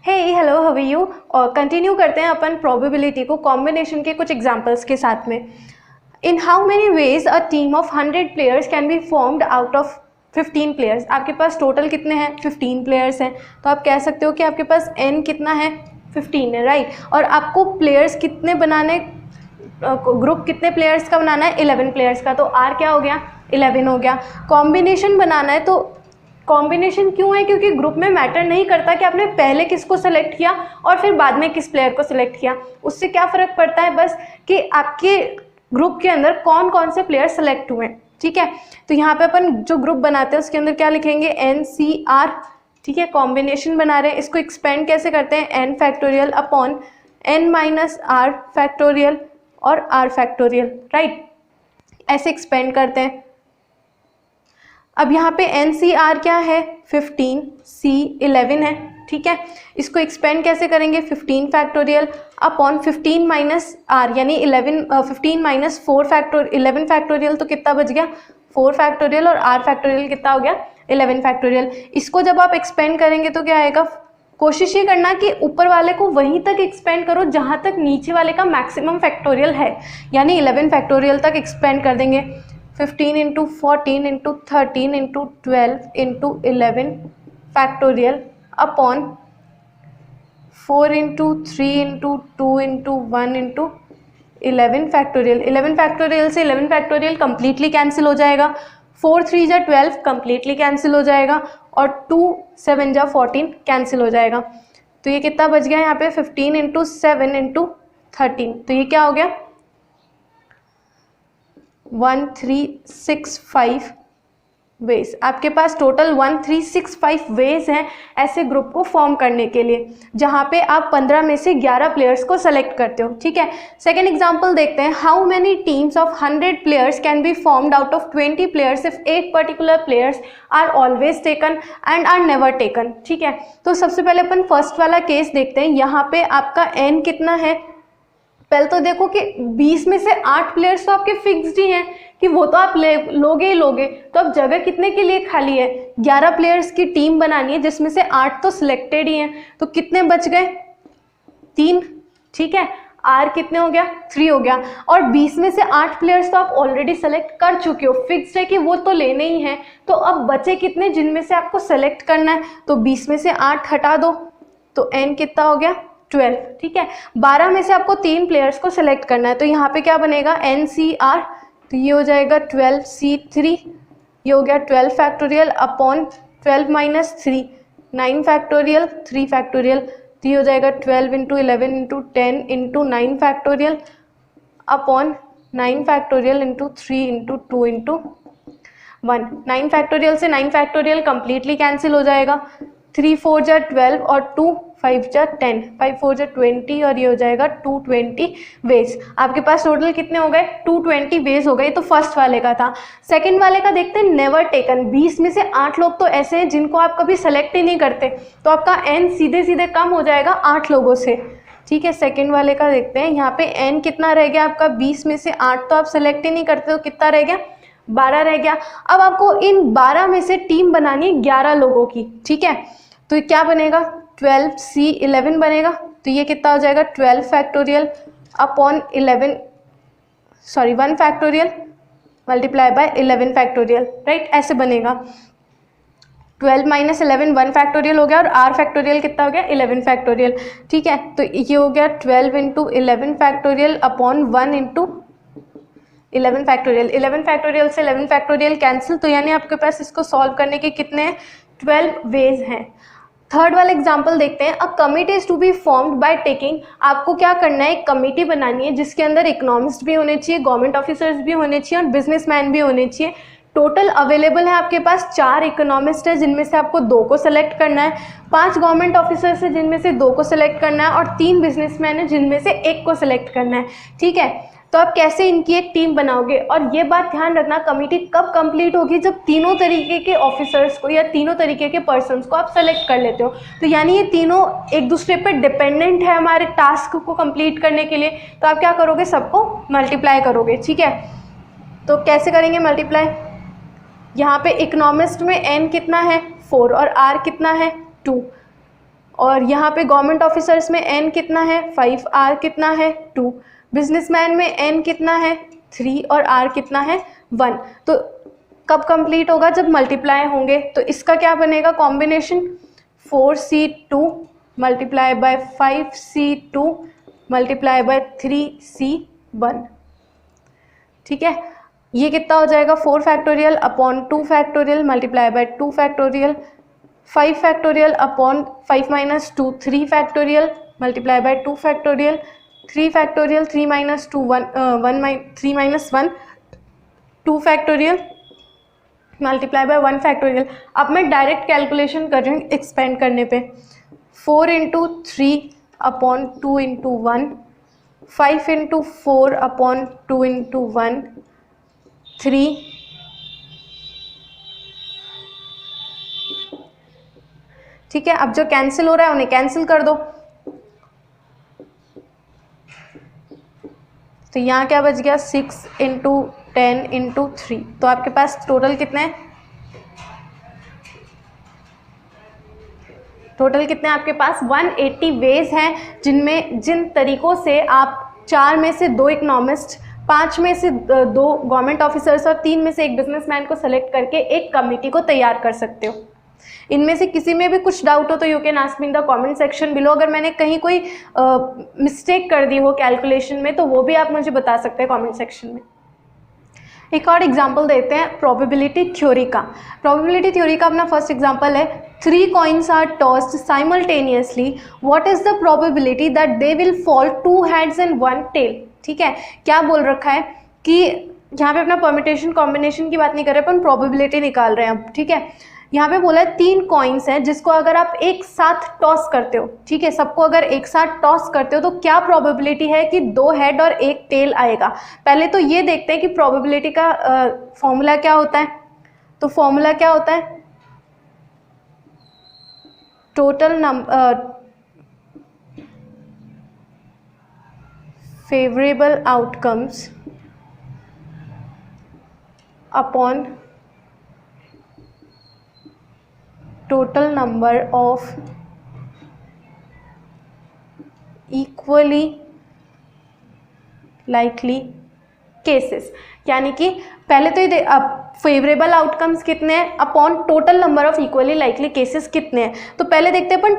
Hey hello how are you. और continue करते हैं अपन प्रोबेबिलिटी को कॉम्बिनेशन के कुछ एग्जांपल्स के साथ में। In how many ways a team of 100 players can be formed out of 15 players. आपके पास टोटल कितने हैं? 15 प्लेयर्स हैं, तो आप कह सकते हो कि आपके पास n कितना है? 15 है, राइट। और आपको प्लेयर्स कितने बनाने, ग्रुप कितने प्लेयर्स का बनाना है? 11 प्लेयर्स का, तो r क्या हो गया? 11 हो गया। कॉम्बिनेशन बनाना है, तो कॉम्बिनेशन क्यों है? क्योंकि ग्रुप में मैटर नहीं करता कि आपने पहले किसको सेलेक्ट किया और फिर बाद में किस प्लेयर को सिलेक्ट किया। उससे क्या फ़र्क पड़ता है? बस कि आपके ग्रुप के अंदर कौन कौन से प्लेयर सेलेक्ट हुए, ठीक है। तो यहाँ पे अपन जो ग्रुप बनाते हैं उसके अंदर क्या लिखेंगे? NCR, ठीक है। कॉम्बिनेशन बना रहे हैं, इसको एक्सपेंड कैसे करते हैं? n factorial upon n minus r factorial और r फैक्टोरियल, राइट। ऐसे एक्सपेंड करते हैं। अब यहाँ पे NCR क्या है? 15, C 11 है, ठीक है। इसको एक्सपेंड कैसे करेंगे? 15 फैक्टोरियल अपॉन 15 माइनस R यानी 15 माइनस 4 फैक्टोरियल 11 फैक्टोरियल, तो कितना बच गया? 4 फैक्टोरियल। और R फैक्टोरियल कितना हो गया? 11 फैक्टोरियल। इसको जब आप एक्सपेंड करेंगे तो क्या आएगा? कोशिश ये करना कि ऊपर वाले को वहीं तक एक्सपेंड करो जहाँ तक नीचे वाले का मैक्सिमम फैक्टोरियल है, यानी 11 फैक्टोरियल तक एक्सपेंड कर देंगे। 15 into 14 into 13 into 12 into 11 factorial upon 4 into 3 into 2 into 1 into 11 factorial. 11 factorial से 11 फैक्टोरियल कंप्लीटली कैंसिल हो जाएगा। 4 3 जा 12 कंप्लीटली कैंसिल हो जाएगा और 2 7 जा 14 कैंसिल हो जाएगा। तो ये कितना बच गया यहाँ पे? 15 इंटू 7 इंटू 13, तो ये क्या हो गया? 1365 वेज। आपके पास टोटल 1365 वेज हैं ऐसे ग्रुप को फॉर्म करने के लिए, जहाँ पे आप 15 में से 11 प्लेयर्स को सेलेक्ट करते हो, ठीक है। सेकेंड एग्जांपल देखते हैं। How many teams of 100 players can be formed out of 20 players if 8 particular players are always taken and are never taken, ठीक है। तो सबसे पहले अपन फर्स्ट वाला केस देखते हैं। यहाँ पे आपका n कितना है? पहले तो देखो कि 20 में से 8 प्लेयर्स तो आपके फिक्स्ड ही हैं कि वो तो आप लोगे ही लोगे, तो अब जगह कितने के लिए खाली है? 11 प्लेयर्स की टीम बनानी है जिसमें से 8 तो सिलेक्टेड ही हैं, तो कितने बच गए? 3, ठीक है। R कितने हो गया? 3 हो गया। और 20 में से 8 प्लेयर्स तो आप ऑलरेडी सेलेक्ट कर चुके हो, फिक्स्ड है कि वो तो लेने ही हैं। तो अब बचे कितने जिनमें से आपको सेलेक्ट करना है? तो 20 में से 8 हटा दो, तो n कितना हो गया? 12, ठीक है। 12 में से आपको 3 प्लेयर्स को सिलेक्ट करना है, तो यहाँ पे क्या बनेगा? NCR, तो ये हो जाएगा 12C3, ये हो गया 12 factorial upon 12 minus 3 9 factorial 3 factorial, तो ये हो जाएगा 12 into 11 into 10 into 9 factorial upon 9 factorial into 3 into 2 into 1। 9 factorial से 9 फैक्टोरियल कंप्लीटली कैंसिल हो जाएगा। 3 4 जा 12 और 2 5 जा 10, 5 4 जा 20 और ये हो जाएगा 220 वेज। आपके पास टोटल कितने हो गए? 220 वेज हो गए। तो फर्स्ट वाले का था। सेकंड वाले का देखते हैं। Never taken. 20 में से 8 लोग तो ऐसे हैं जिनको आप कभी सेलेक्ट ही नहीं करते, तो आपका n सीधे सीधे कम हो जाएगा 8 लोगों से, ठीक है। सेकंड वाले का देखते हैं। यहाँ पे n कितना रह गया आपका? 20 में से 8 तो आप सेलेक्ट ही नहीं करते, तो कितना रह गया? 12 रह गया। अब आपको इन 12 में से टीम बनानी है 11 लोगों की, ठीक है। तो क्या बनेगा? 12C11 बनेगा, तो ये कितना हो जाएगा? 12 factorial upon 1 factorial multiply by 11 factorial, right. ऐसे बनेगा। 12 माइनस 11 1 फैक्टोरियल हो गया, और r फैक्टोरियल कितना हो गया? 11 फैक्टोरियल, ठीक है। तो ये हो गया 12 into 11 factorial upon 1 into 11 factorial. 11 factorial से 11 फैक्टोरियल कैंसिल, तो यानी आपके पास इसको सॉल्व करने के कितने हैं? 12 वेज हैं। थर्ड वाला एग्जाम्पल देखते हैं। A committee is to be formed by taking. आपको क्या करना है? एक कमिटी बनानी है जिसके अंदर इकोनॉमिस्ट भी होने चाहिए, गवर्नमेंट ऑफिसर्स भी होने चाहिए और बिजनेसमैन भी होने चाहिए। टोटल अवेलेबल है आपके पास 4 इकोनॉमिस्ट है जिनमें से आपको 2 को सेलेक्ट करना है, 5 गवर्नमेंट ऑफिसर्स है जिनमें से 2 को सेलेक्ट करना है और 3 बिजनेसमैन है जिनमें से 1 को सेलेक्ट करना है, ठीक है। तो आप कैसे इनकी एक टीम बनाओगे? और ये बात ध्यान रखना, कमिटी कब कंप्लीट होगी? जब तीनों तरीके के ऑफिसर्स को या तीनों तरीके के पर्सन्स को आप सेलेक्ट कर लेते हो। तो यानी ये तीनों एक दूसरे पे डिपेंडेंट है हमारे टास्क को कंप्लीट करने के लिए। तो आप क्या करोगे? सबको मल्टीप्लाई करोगे, ठीक है। तो कैसे करेंगे मल्टीप्लाई? यहाँ पे इकोनॉमिस्ट में n कितना है? 4 और r कितना है? 2। और यहाँ पे गवर्नमेंट ऑफिसर्स में n कितना है 5, r कितना है 2, बिजनेसमैन में n कितना है 3 और r कितना है 1। तो कब कंप्लीट होगा, जब मल्टीप्लाई होंगे। तो इसका क्या बनेगा combination, 4c2 multiply by 5c2 multiply by 3c1। ठीक है, ये कितना हो जाएगा 4 factorial upon 2 factorial multiply by 2 factorial, 5 factorial upon 5 minus 2 3 factorial multiply by 2 factorial, 3 factorial 3 minus 2 3 minus 1 2 factorial multiply by 1 factorial. अब मैं डायरेक्ट कैलकुलेशन कर रही हूँ एक्सपेंड करने पे, 4 into 3 upon 2 into 1, 5 into 4 upon 2 into 1, 3 ठीक है। अब जो कैंसिल हो रहा है उन्हें कैंसिल कर दो, तो यहाँ क्या बच गया 6 इंटू 10 इंटू 3। तो आपके पास टोटल कितने हैं, टोटल कितने आपके पास 180 वेज हैं जिन तरीकों से आप 4 में से 2 इकोनॉमिस्ट, 5 में से 2 गवर्नमेंट ऑफिसर्स और 3 में से 1 बिजनेसमैन को सेलेक्ट करके एक कमेटी को तैयार कर सकते हो। इनमें से किसी में भी कुछ डाउट हो तो you can ask me in the comment section below. अगर मैंने कहीं कोई मिस्टेक कर दी हो कैलकुलेशन में तो वो भी आप मुझे बता सकते हैं कमेंट सेक्शन में। एक और एग्जाम्पल देते हैं प्रोबेबिलिटी थ्योरी का। प्रोबेबिलिटी थ्योरी का अपना फर्स्ट एग्जाम्पल है 3 coins are tossed simultaneously, what is the probability that they will fall 2 heads and 1 tail। ठीक है, क्या बोल रखा है कि यहाँ पे अपना परमिटेशन कॉम्बिनेशन की बात नहीं कर रहे अपन प्रोबेबिलिटी निकाल रहे हैं अब। ठीक है, यहाँ पे बोला है 3 कॉइन्स हैं जिसको अगर आप एक साथ टॉस करते हो, ठीक है, सबको अगर एक साथ टॉस करते हो तो क्या प्रोबेबिलिटी है कि 2 हेड और 1 टेल आएगा। पहले तो ये देखते हैं कि प्रोबेबिलिटी का फॉर्मूला क्या होता है। तो फॉर्मूला क्या होता है, total number favourable outcomes upon total number of equally likely cases। यानी कि पहले तो ये फेवरेबल आउटकम्स कितने हैं upon total number of equally likely cases कितने हैं। तो पहले देखते हैं अपन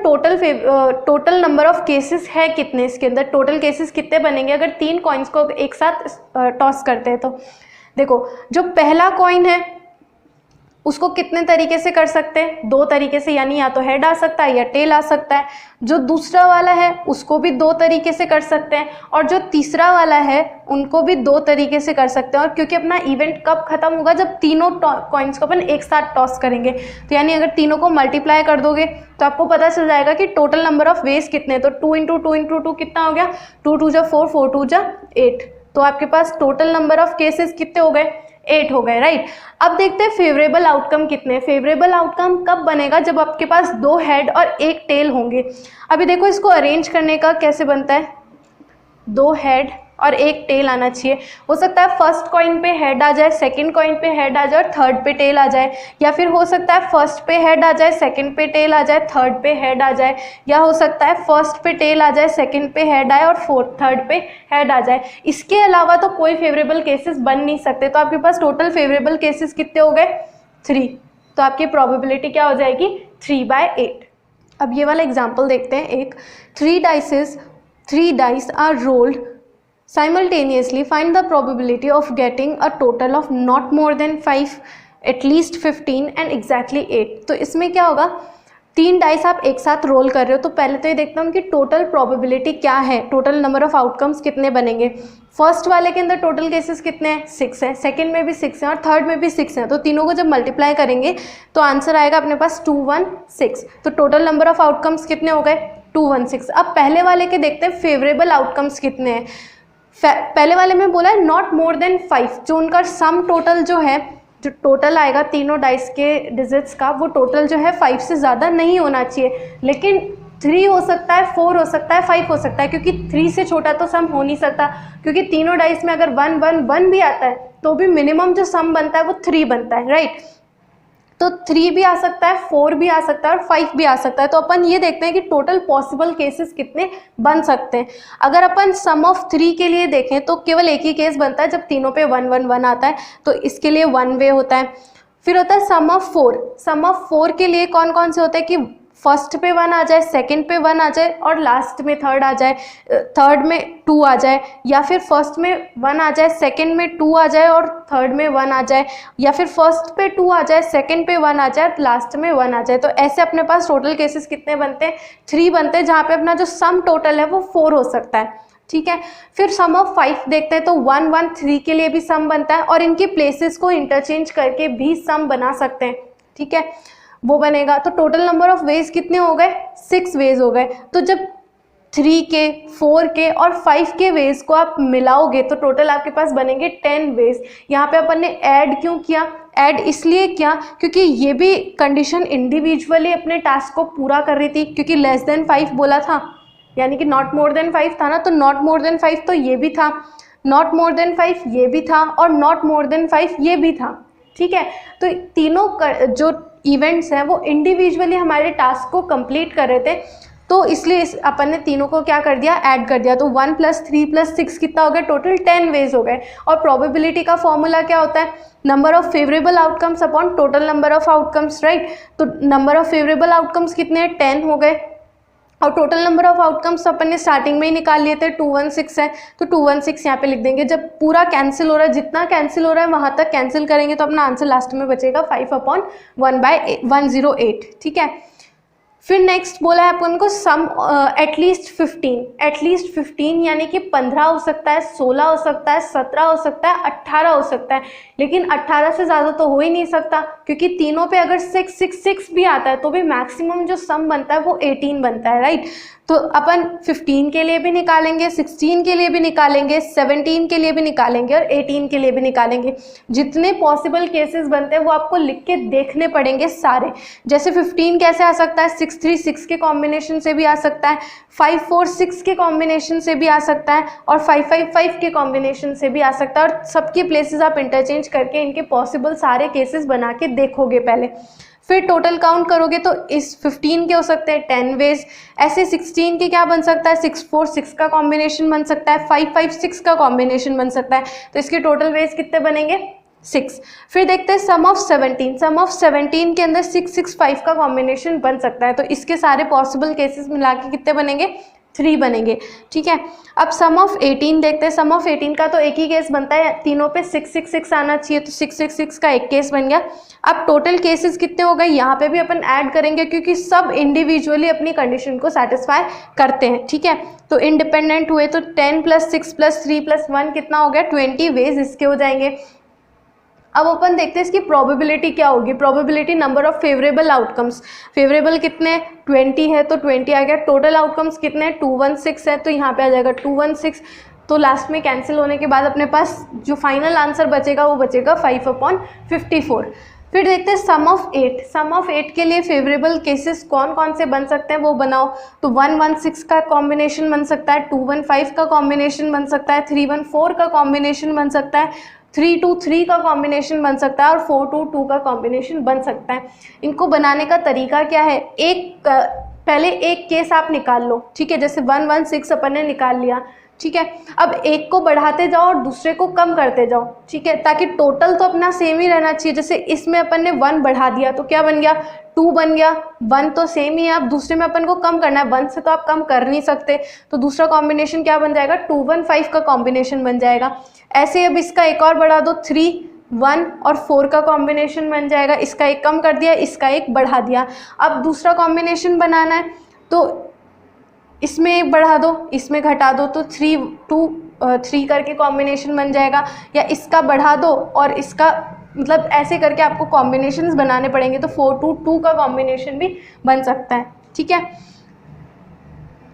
टोटल नंबर ऑफ केसेस है कितने, इसके अंदर टोटल केसेस कितने बनेंगे अगर 3 कॉइन्स को एक साथ टॉस करते हैं। तो देखो जो पहला कॉइन है उसको कितने तरीके से कर सकते हैं, 2 तरीके से, यानी या तो हेड आ सकता है या टेल आ सकता है। जो दूसरा वाला है उसको भी 2 तरीके से कर सकते हैं और जो तीसरा वाला है उनको भी 2 तरीके से कर सकते हैं। और क्योंकि अपना इवेंट कब खत्म होगा, जब तीनों कॉइन्स को अपन एक साथ टॉस करेंगे। तो यानी अगर तीनों को मल्टीप्लाई कर दोगे तो आपको पता चल जाएगा कि टोटल नंबर ऑफ वेज कितने। तो 2 इंटू 2 इंटू 2 कितना हो गया, 2 2 जा 4, 4 2 जा 8। तो आपके पास टोटल नंबर ऑफ केसेस कितने हो गए, 8 हो गए, राइट। अब देखते हैं फेवरेबल आउटकम कितने। फेवरेबल आउटकम कब बनेगा, जब आपके पास 2 हेड और 1 टेल होंगे। अभी देखो इसको अरेंज करने का कैसे बनता है, 2 हेड और 1 टेल आना चाहिए। हो सकता है फर्स्ट कॉइन पे हेड आ जाए, सेकंड कॉइन पे हेड आ जाए और थर्ड पे टेल आ जाए, या फिर हो सकता है फर्स्ट पे हेड आ जाए, सेकंड पे टेल आ जाए, थर्ड पे हेड आ जाए, या हो सकता है फर्स्ट पे टेल आ जाए, सेकंड पे हेड आए और थर्ड पे हेड आ जाए। इसके अलावा तो कोई फेवरेबल केसेस बन नहीं सकते। तो आपके पास टोटल फेवरेबल केसेस कितने हो गए, 3। तो आपकी प्रोबेबिलिटी क्या हो जाएगी, 3/8। अब ये वाला एग्जाम्पल देखते हैं। एक 3 dice are rolled simultaneously, find the probability of getting a total of not more than 5, at least 15 and exactly 8। तो इसमें क्या होगा, 3 डाइस आप एक साथ रोल कर रहे हो। तो पहले तो ये देखता हूँ कि टोटल प्रोबेबिलिटी क्या है, टोटल नंबर ऑफ आउटकम्स कितने बनेंगे। फर्स्ट वाले के अंदर टोटल केसेस कितने हैं, 6 है, सेकंड में भी 6 है और थर्ड में भी 6 है। तो तीनों को जब मल्टीप्लाई करेंगे तो आंसर आएगा अपने पास 216। तो टोटल नंबर ऑफ आउटकम्स कितने हो गए, 216। अब पहले वाले के देखते हैं फेवरेबल आउटकम्स कितने हैं। पहले वाले में बोला है नॉट मोर देन 5, जो उनका सम टोटल जो है, जो टोटल आएगा तीनों डाइस के डिजिट्स का, वो टोटल जो है 5 से ज़्यादा नहीं होना चाहिए। लेकिन 3 हो सकता है, 4 हो सकता है, 5 हो सकता है, क्योंकि 3 से छोटा तो सम हो नहीं सकता। क्योंकि तीनों डाइस में अगर 1 1 1 भी आता है तो भी मिनिमम जो सम बनता है वो 3 बनता है, राइट। तो 3 भी आ सकता है, 4 भी आ सकता है और 5 भी आ सकता है। तो अपन ये देखते हैं कि टोटल पॉसिबल केसेस कितने बन सकते हैं। अगर अपन सम ऑफ 3 के लिए देखें तो केवल एक ही केस बनता है जब तीनों पे 1 1 1 आता है, तो इसके लिए 1 वे होता है। फिर होता है सम ऑफ 4। सम ऑफ 4 के लिए कौन कौन से होते हैं कि फर्स्ट पे 1 आ जाए, सेकंड पे 1 आ जाए और लास्ट में थर्ड आ जाए, थर्ड में 2 आ जाए, या फिर फर्स्ट में 1 आ जाए, सेकंड में 2 आ जाए और थर्ड में 1 आ जाए, या फिर फर्स्ट पे 2 आ जाए, सेकंड पे 1 आ जाए, लास्ट में 1 आ जाए। तो ऐसे अपने पास टोटल केसेस कितने बनते हैं? 3 बनते हैं, जहाँ पे अपना जो सम टोटल है वो 4 हो सकता है। ठीक है, फिर सम ऑफ 5 देखते हैं तो 1 1 3 के लिए भी सम बनता है और इनके प्लेसेस को इंटरचेंज करके भी सम बना सकते हैं। ठीक है, वो बनेगा। तो टोटल नंबर ऑफ वेज कितने हो गए? 6 वेज हो गए। तो जब 3 के, 4 के और 5 के वेज को आप मिलाओगे तो टोटल आपके पास बनेंगे 10 वेज। यहाँ पे अपन ने ऐड क्यों किया? ऐड इसलिए किया क्योंकि ये भी कंडीशन इंडिविजुअली अपने टास्क को पूरा कर रही थी, क्योंकि लेस देन 5 बोला था, यानी कि नॉट मोर देन 5 था ना, तो नॉट मोर देन 5 तो ये भी था, नॉट मोर देन 5 ये भी था और नॉट मोर देन 5 ये भी था। ठीक है, तो तीनों जो इवेंट्स हैं वो इंडिविजुअली हमारे टास्क को कंप्लीट कर रहे थे, तो इसलिए अपन ने तीनों को क्या कर दिया? ऐड कर दिया। तो 1 + 3 + 6 कितना हो गया? टोटल 10 वेज हो गए। और प्रोबेबिलिटी का फॉर्मूला क्या होता है? Number of favourable outcomes upon total number of outcomes, right. तो नंबर ऑफ फेवरेबल आउटकम्स कितने हैं? 10 हो गए और टोटल नंबर ऑफ आउटकम्स अपन ने स्टार्टिंग में ही निकाल लिए थे, 216 है, तो 216 यहाँ पे लिख देंगे। जब पूरा कैंसिल हो रहा है, जितना कैंसिल हो रहा है वहाँ तक कैंसिल करेंगे तो अपना आंसर लास्ट में बचेगा 5/1/108। ठीक है, फिर नेक्स्ट बोला है अपन को सम एटलीस्ट 15 यानी कि 15 हो सकता है, 16 हो सकता है, 17 हो सकता है, 18 हो सकता है, लेकिन 18 से ज़्यादा तो हो ही नहीं सकता, क्योंकि तीनों पे अगर 6 6 6 भी आता है तो भी मैक्सिमम जो सम बनता है वो 18 बनता है, राइट। तो अपन 15 के लिए भी निकालेंगे, 16 के लिए भी निकालेंगे, 17 के लिए भी निकालेंगे और 18 के लिए भी निकालेंगे। जितने पॉसिबल केसेस बनते हैं वो आपको लिख के देखने पड़ेंगे सारे। जैसे 15 कैसे आ सकता है? 6 3 6 के कॉम्बिनेशन से भी आ सकता है, 5 4 6 के कॉम्बिनेशन से भी आ सकता है और 5 5 5 के कॉम्बिनेशन से भी आ सकता है। और सबकी प्लेसेस आप इंटरचेंज करके इनके पॉसिबल सारे केसेस बना के देखोगे पहले, फिर टोटल काउंट करोगे तो इस 15 के हो सकते हैं 10 वेज। ऐसे 16 के क्या बन सकता है? 6 4 6 का कॉम्बिनेशन बन सकता है, 5 5 6 का कॉम्बिनेशन बन सकता है। तो इसके टोटल वेज कितने बनेंगे? 6। फिर देखते हैं सम ऑफ 17। सम ऑफ 17 के अंदर 6 6 5 का कॉम्बिनेशन बन सकता है, तो इसके सारे पॉसिबल केसेस मिला के कितने बनेंगे? 3 बनेंगे। ठीक है, अब सम ऑफ 18 देखते हैं। सम ऑफ 18 का तो एक ही केस बनता है, तीनों पे 6 6 6 आना चाहिए, तो 6 6 6 का एक केस बन गया। अब टोटल केसेस कितने हो गए? यहाँ पे भी अपन ऐड करेंगे क्योंकि सब इंडिविजुअली अपनी कंडीशन को सेटिस्फाई करते हैं। ठीक है, तो इंडिपेंडेंट हुए तो 10 + 6 + 3 + 1 कितना हो गया? 20 वेज इसके हो जाएंगे। अब अपन देखते हैं इसकी प्रोबेबिलिटी क्या होगी। Probability number of favourable outcomes, favourable कितने? 20 है तो 20 आ गया। टोटल आउटकम्स कितने? 216 है, तो यहाँ पे आ जाएगा 216। तो लास्ट में कैंसिल होने के बाद अपने पास जो फाइनल आंसर बचेगा वो बचेगा 5/54। फिर देखते हैं सम ऑफ 8। सम ऑफ 8 के लिए फेवरेबल केसेस कौन कौन से बन सकते हैं वो बनाओ। तो 1 1 6 का कॉम्बिनेशन बन सकता है, 2 1 5 का कॉम्बिनेशन बन सकता है, 3 1 4 का कॉम्बिनेशन बन सकता है, 3 2 3 का कॉम्बिनेशन बन सकता है और 4 2 2 का कॉम्बिनेशन बन सकता है। इनको बनाने का तरीका क्या है? पहले एक केस आप निकाल लो। ठीक है, जैसे 1 1 6 अपन ने निकाल लिया। ठीक है, अब एक को बढ़ाते जाओ और दूसरे को कम करते जाओ। ठीक है, ताकि टोटल तो अपना सेम ही रहना चाहिए। जैसे इसमें अपन ने 1 बढ़ा दिया तो क्या बन गया? 2 बन गया। 1 तो सेम ही है, अब दूसरे में अपन को कम करना है, 1 से तो आप कम कर नहीं सकते, तो दूसरा कॉम्बिनेशन क्या बन जाएगा? 2 1 5 का कॉम्बिनेशन बन जाएगा। ऐसे अब इसका एक और बढ़ा दो, 3 1 और 4 का कॉम्बिनेशन बन जाएगा। इसका एक कम कर दिया, इसका एक बढ़ा दिया। अब दूसरा कॉम्बिनेशन बनाना है तो इसमें एक बढ़ा दो, इसमें घटा दो, तो 3 2 3 करके कॉम्बिनेशन बन जाएगा। या इसका बढ़ा दो और इसका, मतलब ऐसे करके आपको कॉम्बिनेशंस बनाने पड़ेंगे, तो 4 2 2 का कॉम्बिनेशन भी बन सकता है। ठीक है,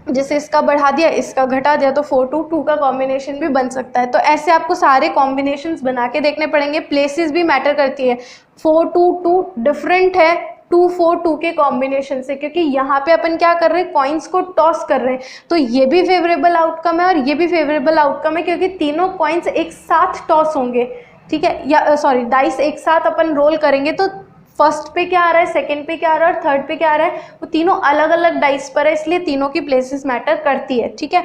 जैसे इसका बढ़ा दिया, इसका घटा दिया, तो 4 2 2 का कॉम्बिनेशन भी बन सकता है। तो ऐसे आपको सारे कॉम्बिनेशंस बना के देखने पड़ेंगे। प्लेसेस भी मैटर करती है। 4 2 2 डिफरेंट है 2 4 2 के कॉम्बिनेशन से, क्योंकि यहाँ पे अपन क्या कर रहे हैं? कॉइन्स को टॉस कर रहे हैं। तो ये भी फेवरेबल आउटकम है और ये भी फेवरेबल आउटकम है, क्योंकि तीनों कॉइन्स एक साथ टॉस होंगे। ठीक है, या सॉरी, डाइस एक साथ अपन रोल करेंगे तो फर्स्ट पे क्या आ रहा है, सेकंड पे क्या आ रहा है और थर्ड पे क्या आ रहा है, वो तीनों अलग अलग डाइस पर है, इसलिए तीनों की प्लेसेस मैटर करती है। ठीक है,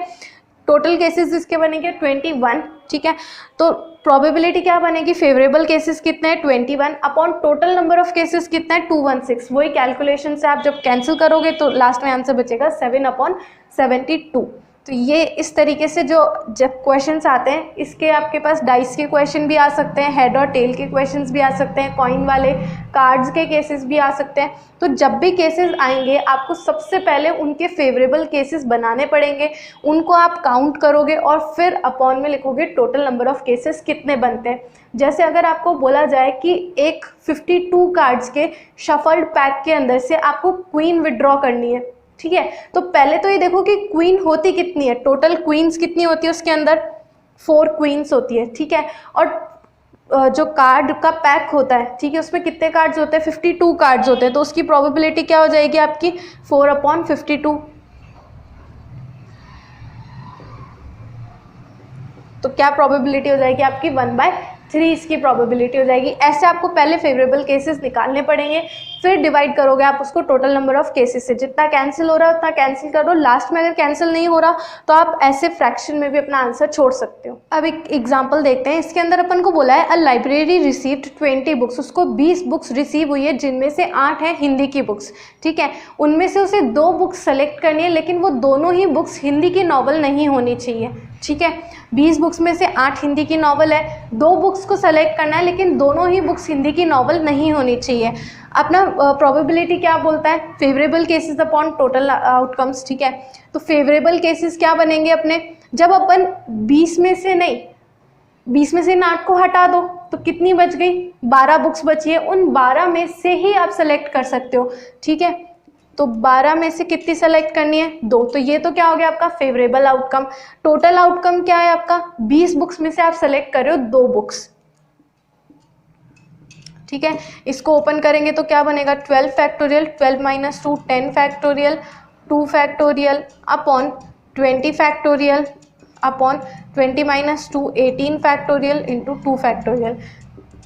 टोटल केसेस इसके बनेंगे 21। ठीक है, तो प्रोबेबिलिटी क्या बनेगी, फेवरेबल केसेस कितने हैं 21 upon total number of cases कितना है 216। वही कैलकुलेशन से आप जब कैंसिल करोगे तो लास्ट में आंसर बचेगा 7/72। तो ये इस तरीके से जो जब क्वेश्चंस आते हैं, इसके आपके पास डाइस के क्वेश्चन भी आ सकते हैं, हेड और टेल के क्वेश्चंस भी आ सकते हैं, कॉइन वाले कार्ड्स के केसेस भी आ सकते हैं। तो जब भी केसेस आएंगे आपको सबसे पहले उनके फेवरेबल केसेस बनाने पड़ेंगे, उनको आप काउंट करोगे और फिर अपॉन में लिखोगे टोटल नंबर ऑफ केसेस कितने बनते हैं। जैसे अगर आपको बोला जाए कि एक 52 कार्ड्स के शफल्ड पैक के अंदर से आपको क्वीन विड्रॉ करनी है, ठीक है, तो पहले तो ये देखो कि क्वीन होती कितनी है, टोटल क्वींस कितनी होती है उसके अंदर, 4 क्वींस होती है। ठीक है, और जो कार्ड का पैक होता है, ठीक है, उसमें कितने कार्ड्स होते हैं, 52 कार्ड्स होते हैं, तो उसकी प्रोबेबिलिटी क्या हो जाएगी आपकी 4/52। तो क्या प्रोबेबिलिटी हो जाएगी आपकी 1/3 इसकी प्रोबेबिलिटी हो जाएगी। ऐसे आपको पहले फेवरेबल केसेस निकालने पड़ेंगे, फिर डिवाइड करोगे आप उसको टोटल नंबर ऑफ केसेस से, जितना कैंसिल हो रहा है उतना कैंसिल कर दो। लास्ट में अगर कैंसिल नहीं हो रहा तो आप ऐसे फ्रैक्शन में भी अपना आंसर छोड़ सकते हो। अब एक एग्जांपल देखते हैं, इसके अंदर अपन को बोला है अ लाइब्रेरी रिसीव्ड 20 बुक्स, उसको 20 बुक्स रिसीव हुई है जिनमें से 8 है हिंदी की बुक्स। ठीक है, उनमें से उसे 2 बुक्स सेलेक्ट करनी है, लेकिन वो दोनों ही बुक्स हिंदी की नॉवल नहीं होनी चाहिए। ठीक है, 20 बुक्स में से 8 हिंदी की नॉवल है, 2 बुक्स को सेलेक्ट करना है, लेकिन दोनों ही बुक्स हिंदी की नॉवल नहीं होनी चाहिए। अपना प्रोबेबिलिटी क्या बोलता है, favourable cases upon total outcomes. ठीक है, तो फेवरेबल केसेस क्या बनेंगे अपने, जब अपन 20 में से नहीं, 20 में से 8 को हटा दो तो कितनी बच गई, 12 बुक्स बची है, उन 12 में से ही आप सेलेक्ट कर सकते हो। ठीक है, तो 12 में से कितनी सेलेक्ट करनी है, 2, तो ये तो क्या हो गया आपका फेवरेबल आउटकम। टोटल आउटकम क्या है आपका, 20 बुक्स में से आप सेलेक्ट कर रहे हो 2 बुक्स। ठीक है, इसको ओपन करेंगे तो क्या बनेगा 12 factorial, 12 - 2 10 factorial, 2 factorial upon 20 factorial upon 20 - 2 18 factorial into 2 factorial.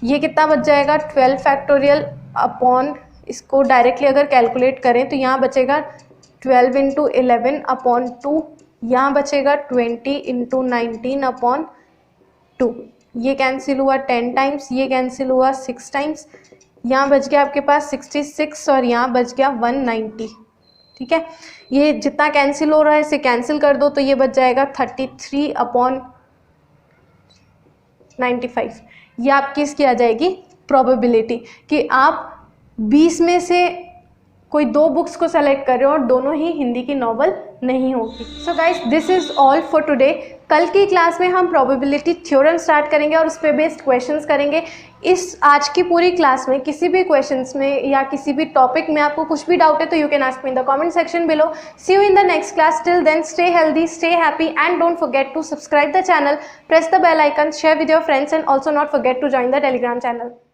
ये कितना बच जाएगा 12 फैक्टोरियल अपॉन, इसको डायरेक्टली अगर कैलकुलेट करें तो यहाँ बचेगा 12 × 11 अपॉन 2, यहाँ बचेगा 20 × 19 अपॉन 2। ये कैंसिल हुआ 10 टाइम्स, ये कैंसिल हुआ 6 टाइम्स, यहाँ बच गया आपके पास 66 और यहाँ बच गया 190। ठीक है, ये जितना कैंसिल हो रहा है इसे कैंसिल कर दो तो ये बच जाएगा 33/95। ये आपकी इसकी आ जाएगी प्रोबेबिलिटी कि आप 20 में से कोई 2 बुक्स को सेलेक्ट कर रहे हो और दोनों ही हिंदी की नॉवल नहीं होगी। So guys, this is all for today. कल की क्लास में हम प्रोबेबिलिटी थ्योरम स्टार्ट करेंगे और उस पर बेस्ड क्वेश्चंस करेंगे। इस आज की पूरी क्लास में किसी भी क्वेश्चंस में या किसी भी टॉपिक में आपको कुछ भी डाउट है तो you can ask me in the comment section below. See you in the next class, till then stay healthy, stay happy and don't forget to subscribe the channel, press the bell icon, share with your friends and also not forget to join the Telegram channel.